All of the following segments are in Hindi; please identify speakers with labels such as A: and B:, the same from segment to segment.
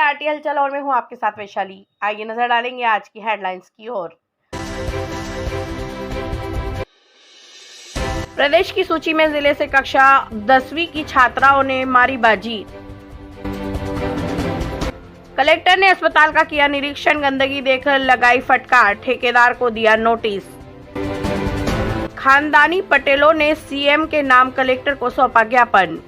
A: आरटी हलचल और मैं हूं आपके साथ वैशाली। आइए नजर डालेंगे आज की हेडलाइंस की ओर। प्रदेश की सूची में जिले से कक्षा 10वीं की छात्राओं ने मारी बाजी। कलेक्टर ने अस्पताल का किया निरीक्षण, गंदगी देखकर लगाई फटकार, ठेकेदार को दिया नोटिस। खानदानी पटेलों ने सीएम के नाम कलेक्टर को सौंपा ज्ञापन।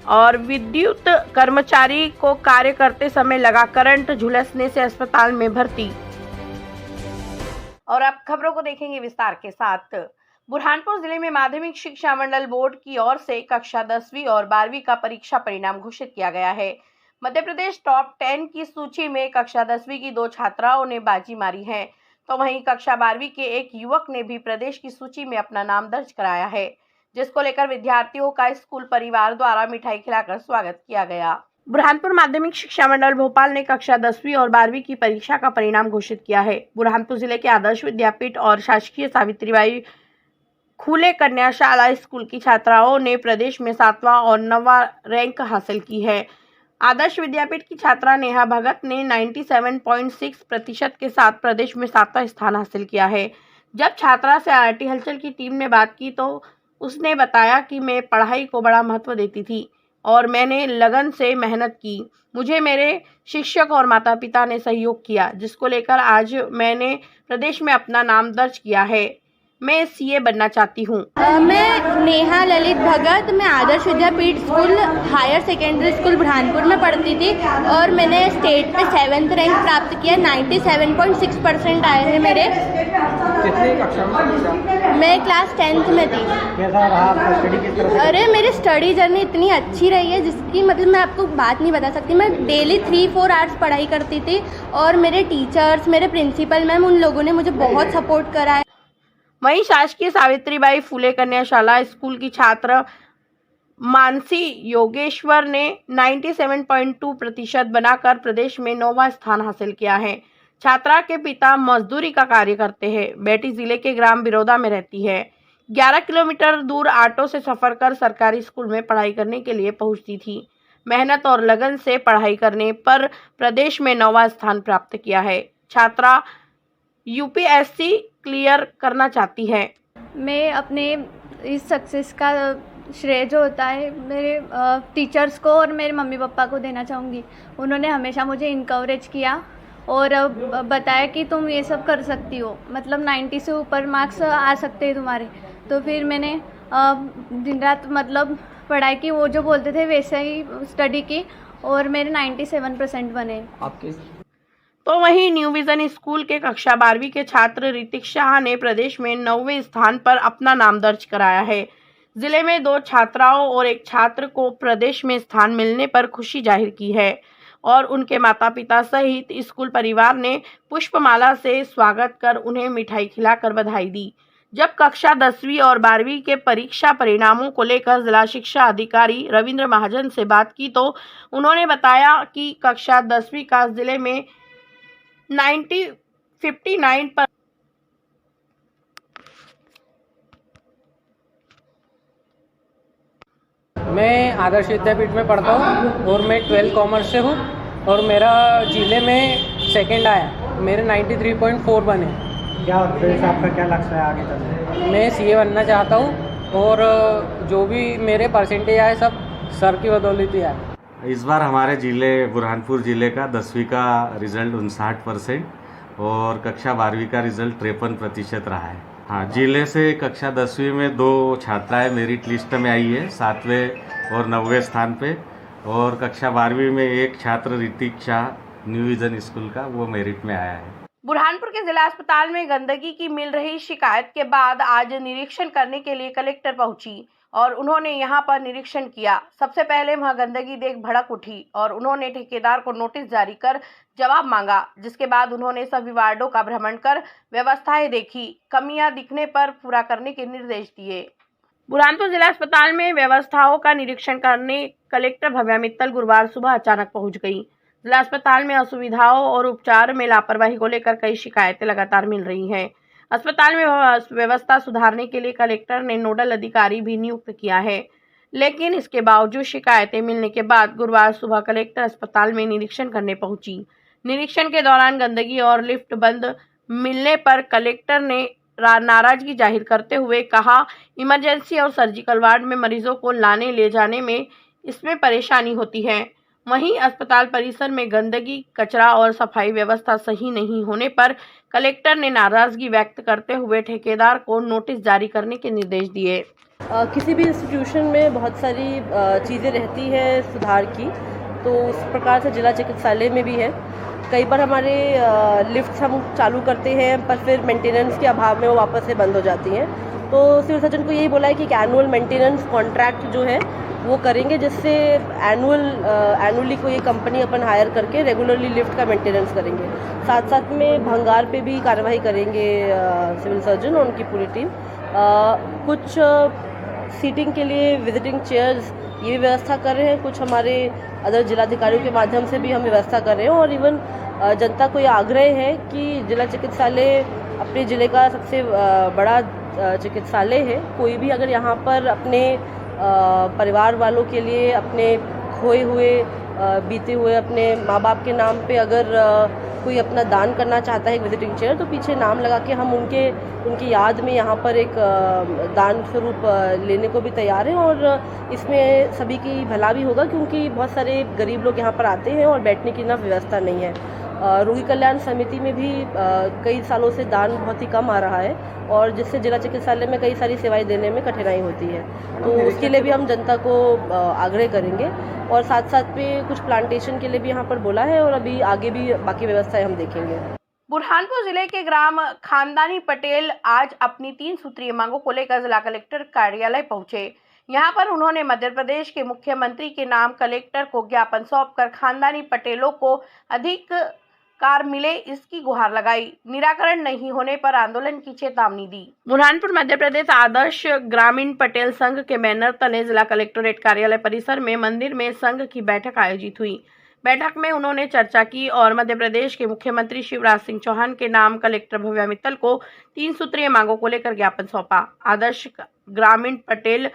A: और विद्युत कर्मचारी को कार्य करते समय लगा करंट, झुलसने से अस्पताल में भर्ती। और अब खबरों को देखेंगे विस्तार के साथ। बुरहानपुर जिले में माध्यमिक शिक्षा मंडल बोर्ड की ओर से कक्षा 10वीं और 12वीं का परीक्षा परिणाम घोषित किया गया है। मध्य प्रदेश टॉप 10 की सूची में कक्षा 10वीं की 2 छात्राओं ने बाजी मारी है, तो वहीं कक्षा 12वीं के एक युवक ने भी प्रदेश की सूची में अपना नाम दर्ज कराया है, जिसको लेकर विद्यार्थियों का स्कूल परिवार द्वारा मिठाई खिलाकर स्वागत किया गया। बुरहानपुर माध्यमिक शिक्षा मंडल भोपाल ने कक्षा 10वीं और 12वीं की परीक्षा का परिणाम घोषित किया है। बुरहानपुर जिले के आदर्श विद्यापीठ और शासकीय सावित्रीबाई फुले कन्या शाला स्कूल की छात्राओं ने प्रदेश में 7वां और 9वां रैंक हासिल की है। आदर्श विद्यापीठ की छात्रा नेहा भगत ने 97.6% के साथ प्रदेश में 7वां स्थान हासिल किया है। जब छात्रा से आरटी हलचल की टीम ने बात की तो उसने बताया कि मैं पढ़ाई को बड़ा महत्व देती थी और मैंने लगन से मेहनत की। मुझे मेरे शिक्षक और माता पिता ने सहयोग किया, जिसको लेकर आज मैंने प्रदेश में अपना नाम दर्ज किया है। मैं सीए बनना चाहती हूँ।
B: मैं नेहा ललित भगत, मैं Adarsh Vidyapeeth school higher secondary school Burhanpur में पढ़ती थी और मैंने स्टेट पे 7th रैंक प्राप्त किया। 97.6% आए हैं मेरे।
C: कितनी कक्षा में?
B: मैं क्लास 10th में थी।
C: कैसा रहा आपका स्टडी किस तरह से?
B: अरे मेरी स्टडी जर्नी इतनी अच्छी रही है जिसकी मतलब मैं आपको बात नहीं बता सकती। मैं डेली 3-4 आवर्स पढ़ाई करती थी और मेरे टीचर्स, मेरे प्रिंसिपल मैम, उन लोगों ने मुझे बहुत सपोर्ट करा है।
A: वहीं शासकीय सावित्रीबाई फुले कन्या शाला स्कूल की छात्र मानसी योगेश्वर ने 97.2% बनाकर प्रदेश में 9वां स्थान हासिल किया है। छात्रा के पिता मजदूरी का कार्य करते हैं। बेटी जिले के ग्राम बिरोदा में रहती है। 11 किलोमीटर दूर ऑटो से सफर कर सरकारी स्कूल में पढ़ाई करने के लिए पहुंचती थी। मेहनत और लगन से पढ़ाई करने पर प्रदेश में 9वां स्थान प्राप्त किया है। छात्रा यूपीएससी क्लियर करना चाहती है।
B: मैं अपने इस सक्सेस का श्रेय जो होता है मेरे टीचर्स को और मेरे मम्मी पापा को देना चाहूँगी। उन्होंने हमेशा मुझे इनकरेज किया और बताया कि तुम ये सब कर सकती हो, मतलब 90 से ऊपर मार्क्स आ सकते हैं तुम्हारे। तो फिर मैंने दिन रात मतलब पढ़ाई की, वो जो बोलते थे वैसे ही स्टडी की और मेरे 97% बने।
C: आपके
A: तो वहीं न्यू विजन स्कूल के कक्षा 12वीं के छात्र ऋतिक शाह ने प्रदेश में 9वें स्थान पर अपना नाम दर्ज कराया है। जिले में 2 छात्राओं और 1 छात्र को प्रदेश में स्थान मिलने पर खुशी जाहिर की है और उनके माता पिता सहित स्कूल परिवार ने पुष्पमाला से स्वागत कर उन्हें मिठाई खिलाकर बधाई दी। जब कक्षा 10वीं और 12वीं के परीक्षा परिणामों को लेकर जिला शिक्षा अधिकारी रविंद्र महाजन से बात की तो उन्होंने बताया कि कक्षा 10वीं का जिले में 59 पर
C: मैं आदर्श विद्यापीठ में पढ़ता हूँ और मैं 12 कॉमर्स से हूँ और मेरा जिले में सेकंड आया। मेरे 93.4 बने।
D: क्या फिर आपका क्या लक्ष्य है आगे चलकर?
C: मैं सीए बनना चाहता हूँ और जो भी मेरे परसेंटेज आए सब सर की बदौलत ही आए।
E: इस बार हमारे जिले बुरहानपुर जिले का 10वीं का रिजल्ट 59% और कक्षा 12वीं का रिजल्ट 53% रहा है। हाँ, जिले से कक्षा 10वीं में 2 छात्राएं मेरिट लिस्ट में आई है, 7वें और 9वें स्थान पे, और कक्षा 12वीं में 1 छात्र Hrithik Shah new vision school का, वो मेरिट में आया है।
A: बुरहानपुर के जिला अस्पताल में गंदगी की मिल रही शिकायत के बाद आज निरीक्षण करने के लिए कलेक्टर पहुंची और उन्होंने यहां पर निरीक्षण किया। सबसे पहले वहां गंदगी देख भड़क उठी और उन्होंने ठेकेदार को नोटिस जारी कर जवाब मांगा, जिसके बाद उन्होंने सभी वार्डों का भ्रमण कर व्यवस्थाएं देखी, कमियां दिखने पर पूरा करने के निर्देश दिए। बुरहानपुर जिला अस्पताल में व्यवस्थाओं का निरीक्षण करने कलेक्टर भव्या मित्तल गुरुवार सुबह अचानक पहुंच गई। जिला अस्पताल में असुविधाओं और उपचार में लापरवाही को लेकर कई शिकायतें लगातार मिल रही हैं। अस्पताल में व्यवस्था सुधारने के लिए कलेक्टर ने नोडल अधिकारी भी नियुक्त किया है। लेकिन इसके बावजूद शिकायतें मिलने के बाद गुरुवार सुबह कलेक्टर अस्पताल में निरीक्षण करने पहुंची। निरीक्षण के दौरान गंदगी और लिफ्ट बंद मिलने पर कलेक्टर ने नाराजगी जाहिर करते हुए कहा, इमरजेंसी और सर्जिकल वार्ड में मरीजों को लाने ले जाने में इसमें परेशानी होती है। वहीं अस्पताल परिसर में गंदगी, कचरा और सफाई व्यवस्था सही नहीं होने पर कलेक्टर ने नाराजगी व्यक्त करते हुए ठेकेदार को नोटिस जारी करने के निर्देश दिए।
F: किसी भी इंस्टीट्यूशन में बहुत सारी चीज़ें रहती हैं सुधार की, तो उस प्रकार से जिला चिकित्सालय में भी है। कई बार हमारे लिफ्ट्स हम चालू करते हैं पर फिर मेंटेनेंस के अभाव में वो वापस से बंद हो जाती हैं। तो सिविल सर्जन को यही बोला है कि एक एनुअल मेंटेनेंस कॉन्ट्रैक्ट जो है वो करेंगे, जिससे एनुअली कोई एक कंपनी अपन हायर करके रेगुलरली लिफ्ट का मेंटेनेंस करेंगे। साथ साथ में भंगार पे भी कार्रवाई करेंगे सिविल सर्जन और उनकी पूरी टीम। कुछ सीटिंग के लिए विजिटिंग चेयर्स ये भी व्यवस्था कर रहे हैं, कुछ हमारे अदर जिलाधिकारियों के माध्यम से भी हम व्यवस्था कर रहे हैं। और इवन जनता को ये आग्रह है कि जिला चिकित्सालय अपने ज़िले का सबसे बड़ा चिकित्सालय है। कोई भी अगर यहाँ पर अपने परिवार वालों के लिए, अपने खोए हुए बीते हुए अपने माँ बाप के नाम पे अगर कोई अपना दान करना चाहता है एक विजिटिंग चेयर, तो पीछे नाम लगा के हम उनकी याद में यहाँ पर एक दान स्वरूप लेने को भी तैयार हैं। और इसमें सभी की भला भी होगा, क्योंकि बहुत सारे गरीब लोग यहाँ पर आते हैं और बैठने की ना व्यवस्था नहीं है। रोगी कल्याण समिति में भी कई सालों से दान बहुत ही कम आ रहा है, और जिससे जिला चिकित्सालय में कई सारी सेवाएं देने में कठिनाई होती है। तो उसके लिए भी हम जनता को आग्रह करेंगे। और साथ साथ में कुछ प्लांटेशन के लिए भी यहाँ पर बोला है, और अभी आगे भी बाकी व्यवस्थाएं हम देखेंगे।
A: बुरहानपुर जिले के ग्राम खानदानी पटेल आज अपनी 3 सूत्रीय मांगों को लेकर जिला कलेक्टर कार्यालय पहुंचे। यहां पर उन्होंने मध्य प्रदेश के मुख्यमंत्री के नाम कलेक्टर को ज्ञापन सौंपकर खानदानी पटेलों को अधिकार मिले इसकी गुहार लगाई। निराकरण नहीं होने पर आंदोलन की चेतावनी दी। बुरहानपुर मध्य प्रदेश आदर्श ग्रामीण पटेल संघ के बैनर तले जिला कलेक्टोरेट कार्यालय परिसर में मंदिर में संघ की बैठक आयोजित हुई। बैठक में उन्होंने चर्चा की और मध्य प्रदेश के मुख्यमंत्री शिवराज सिंह चौहान के नाम कलेक्टर भव्या मित्तल को 3 सूत्रीय मांगों को लेकर ज्ञापन सौंपा। आदर्श ग्रामीण पटेल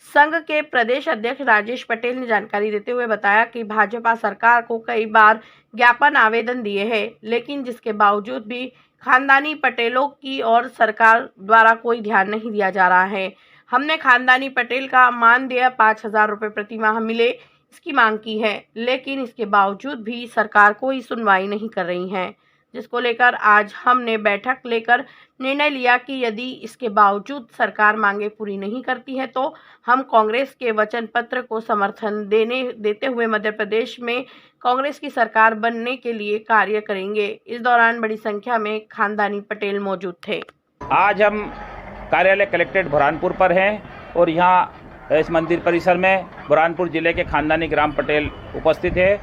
A: संघ के प्रदेश अध्यक्ष राजेश पटेल ने जानकारी देते हुए बताया कि भाजपा सरकार को कई बार ज्ञापन आवेदन दिए हैं, लेकिन जिसके बावजूद भी खानदानी पटेलों की और सरकार द्वारा कोई ध्यान नहीं दिया जा रहा है। हमने खानदानी पटेल का मानदेय 5,000 रुपये प्रति माह मिले इसकी मांग की है, लेकिन इसके बावजूद भी सरकार कोई सुनवाई नहीं कर रही है, जिसको लेकर आज हमने बैठक लेकर निर्णय लिया कि यदि इसके बावजूद सरकार मांगे पूरी नहीं करती है तो हम कांग्रेस के वचन पत्र को समर्थन देते हुए मध्य प्रदेश में कांग्रेस की सरकार बनने के लिए कार्य करेंगे। इस दौरान बड़ी संख्या में खानदानी पटेल मौजूद थे।
G: आज हम कार्यालय कलेक्ट्रेट बुरहानपुर पर हैं और यहाँ इस मंदिर परिसर में बुरहानपुर जिले के खानदानी ग्राम पटेल उपस्थित है।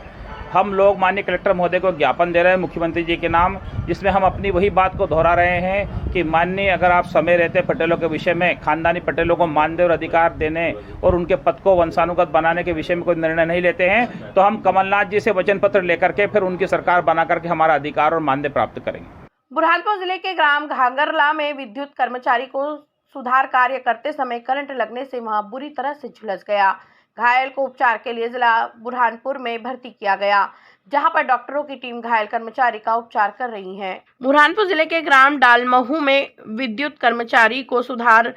G: हम लोग माननीय कलेक्टर महोदय को ज्ञापन दे रहे हैं मुख्यमंत्री जी के नाम, जिसमें हम अपनी वही बात को दोहरा रहे हैं कि माननीय अगर आप समय रहते पटेलों के विषय में खानदानी पटेलों को मानदेय और अधिकार देने और उनके पद को वंशानुगत बनाने के विषय में कोई निर्णय नहीं लेते हैं, तो हम कमलनाथ जी से वचन पत्र लेकर के फिर उनकी सरकार बना करके हमारा अधिकार और मानदेय प्राप्त करेंगे।
A: बुरहानपुर जिले के ग्राम घाघरला में विद्युत कर्मचारी को सुधार कार्य करते समय करंट लगने से वहां बुरी तरह से झुलस गया। घायल को उपचार के लिए जिला बुरहानपुर में भर्ती किया गया, जहां पर डॉक्टरों की टीम घायल कर्मचारी का उपचार कर रही है। बुरहानपुर जिले के ग्राम डालमहू में विद्युत कर्मचारी को सुधार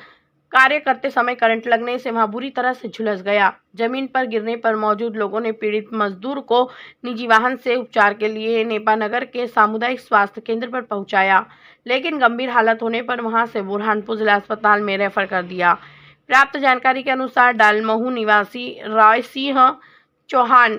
A: कार्य करते समय करंट लगने से वहां बुरी तरह से झुलस गया। जमीन पर गिरने पर मौजूद लोगों ने पीड़ित मजदूर को निजी वाहन से उपचार के लिए नेपानगर के सामुदायिक स्वास्थ्य केंद्र पर पहुंचाया, लेकिन गंभीर हालत होने पर वहां से बुरहानपुर जिला अस्पताल में रेफर कर दिया। प्राप्त जानकारी के अनुसार डालमहू निवासी राय सिंह चौहान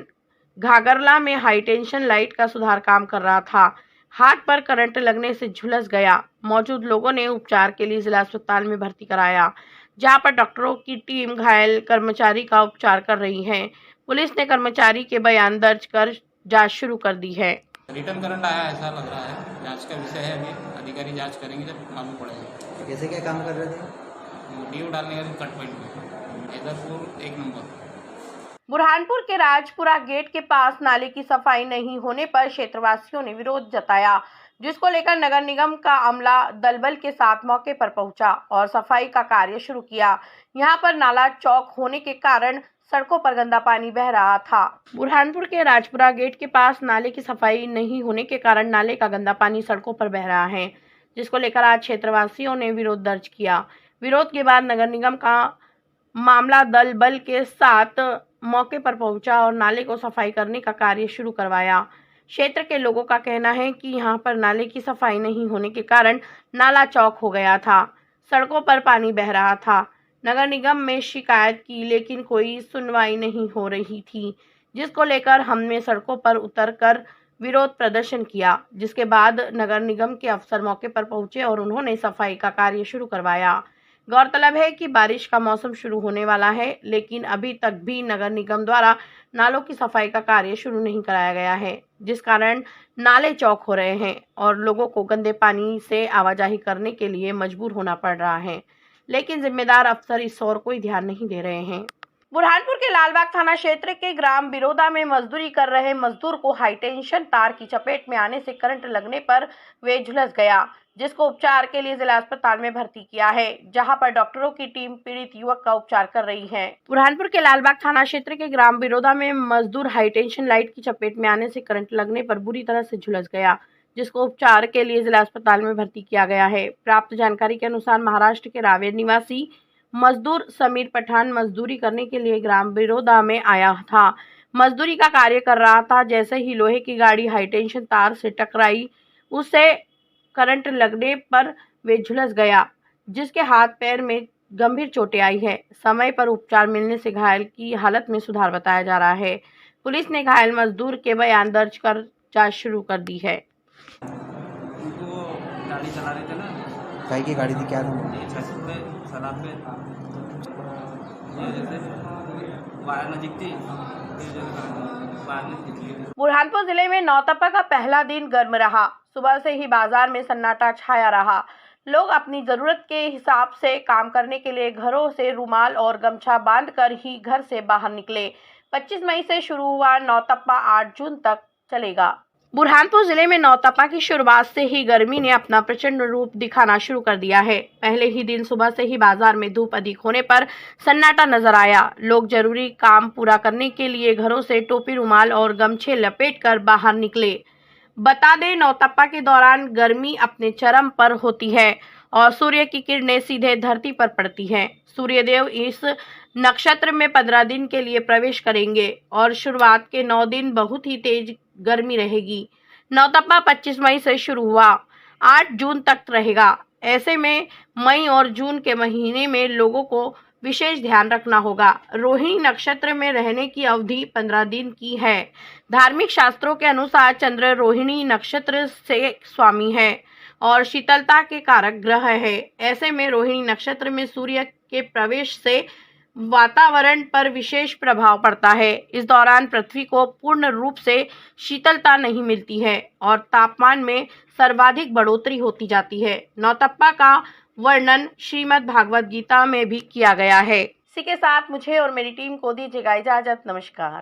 A: घाघरला में हाई टेंशन लाइट का सुधार काम कर रहा था। हाथ पर करंट लगने से झुलस गया। मौजूद लोगों ने उपचार के लिए जिला अस्पताल में भर्ती कराया, जहां पर डॉक्टरों की टीम घायल कर्मचारी का उपचार कर रही है। पुलिस ने कर्मचारी के बयान दर्ज कर जांच शुरू कर दी है।
H: रिटर्न करंट आया ऐसा लग रहा है, जांच का विषय है, अभी अधिकारी जांच करेंगे जब मालूम पड़ेगा।
D: कैसे क्या काम कर रहे थे?
H: डीओ डालने का कट पॉइंट में हैदरपुर 1 नंबर।
A: बुरहानपुर के राजपुरा गेट के पास नाले की सफाई नहीं होने पर क्षेत्रवासियों ने विरोध जताया। जिसको लेकर नगर निगम का अमला दलबल के साथ मौके पर पहुंचा और सफाई का कार्य शुरू किया। यहां पर नाला चौक होने के कारण सड़कों पर गंदा पानी बह रहा था। बुरहानपुर के राजपुरा गेट के पास नाले की सफाई नहीं होने के कारण नाले का गंदा पानी सड़कों पर बह रहा है, जिसको लेकर आज क्षेत्रवासियों ने विरोध दर्ज किया। विरोध के बाद नगर निगम का मामला दल बल के साथ मौके पर पहुंचा और नाले को सफाई करने का कार्य शुरू करवाया। क्षेत्र के लोगों का कहना है कि यहां पर नाले की सफाई नहीं होने के कारण नाला चौक हो गया था, सड़कों पर पानी बह रहा था। नगर निगम में शिकायत की लेकिन कोई सुनवाई नहीं हो रही थी, जिसको लेकर हमने सड़कों पर उतरकर विरोध प्रदर्शन किया, जिसके बाद नगर निगम के अफसर मौके पर पहुंचे और उन्होंने सफाई का कार्य शुरू करवाया। गौरतलब है कि बारिश का मौसम शुरू होने वाला है, लेकिन अभी तक भी नगर निगम द्वारा नालों की सफाई का कार्य शुरू नहीं कराया गया है, जिस कारण नाले चौक हो रहे हैं और लोगों को गंदे पानी से आवाजाही करने के लिए मजबूर होना पड़ रहा है। लेकिन जिम्मेदार अफसर इस ओर कोई ध्यान नहीं दे रहे हैं। बुरहानपुर के लालबाग थाना क्षेत्र के ग्राम बिरोदा में मजदूरी कर रहे मजदूर को हाईटेंशन तार की चपेट में आने से करंट लगने पर वे झुलस गया, जिसको उपचार के लिए जिला अस्पताल में भर्ती किया है, जहां पर डॉक्टरों की टीम पीड़ित युवक का उपचार कर रही है। बुरहानपुर के लालबाग थाना क्षेत्र के ग्राम बिरोदा में मजदूर हाईटेंशन लाइट की चपेट में आने से करंट लगने पर बुरी तरह से झुलस गया, जिसको उपचार के लिए जिला अस्पताल में भर्ती किया गया है। प्राप्त जानकारी के अनुसार महाराष्ट्र के रावेर निवासी मजदूर समीर पठान मजदूरी करने के लिए ग्राम बिरोदा में आया था। मजदूरी का कार्य कर रहा था, जैसे ही लोहे की गाड़ी हाईटेंशन तार से टकराई, उससे करंट लगने पर वे झुलस गया, जिसके हाथ पैर में गंभीर चोटें आई है। समय पर उपचार मिलने से घायल की हालत में सुधार बताया जा रहा है। पुलिस ने घायल मजदूर के बयान दर्ज कर जांच शुरू कर दी है।
H: उनको गाड़ी चला रहे थे ना,
I: काहे की गाड़ी थी, क्या था?
H: ये छत पे सलाब पे ये जैसे वायर नजीक थी, वायर में खींच ली।
A: बुरहानपुर जिले में नौतपा का पहला दिन गर्म रहा। सुबह से ही बाजार में सन्नाटा छाया रहा। लोग अपनी जरूरत के हिसाब से काम करने के लिए घरों से रुमाल और गमछा बांधकर ही घर से बाहर निकले। 25 मई से शुरू हुआ नौतपा 8 जून तक चलेगा। बुरहानपुर जिले में नौतपा की शुरुआत से ही गर्मी ने अपना प्रचंड रूप दिखाना शुरू कर दिया है। पहले ही दिन सुबह से ही बाजार में धूप अधिक होने पर सन्नाटा नजर आया। लोग जरूरी काम पूरा करने के लिए घरों से टोपी, रुमाल और गमछे लपेटकर बाहर निकले। बता दें, नौतपा के दौरान गर्मी अपने चरम पर होती है और सूर्य की किरणें सीधे धरती पर पड़ती हैं। सूर्यदेव इस नक्षत्र में 15 दिन के लिए प्रवेश करेंगे और शुरुआत के 9 दिन बहुत ही तेज गर्मी रहेगी। नौतपा 25 मई से शुरू हुआ, 8 जून तक रहेगा। ऐसे में मई और जून के महीने में लोगों को विशेष ध्यान रखना होगा। रोहिणी नक्षत्र में रहने की अवधि 15 दिन की है। धार्मिक शास्त्रों के अनुसार चंद्र रोहिणी नक्षत्र से स्वामी है और शीतलता के कारक ग्रह है। ऐसे में रोहिणी नक्षत्र में सूर्य के प्रवेश से वातावरण पर विशेष प्रभाव पड़ता है। इस दौरान पृथ्वी को पूर्ण रूप से शीतलता नहीं मिलती है और तापमान में सर्वाधिक बढ़ोतरी होती जाती है। नौतपा का वर्णन श्रीमद् भागवत गीता में भी किया गया है। इसी के साथ मुझे और मेरी टीम को दीजिएगा इजाजत। नमस्कार।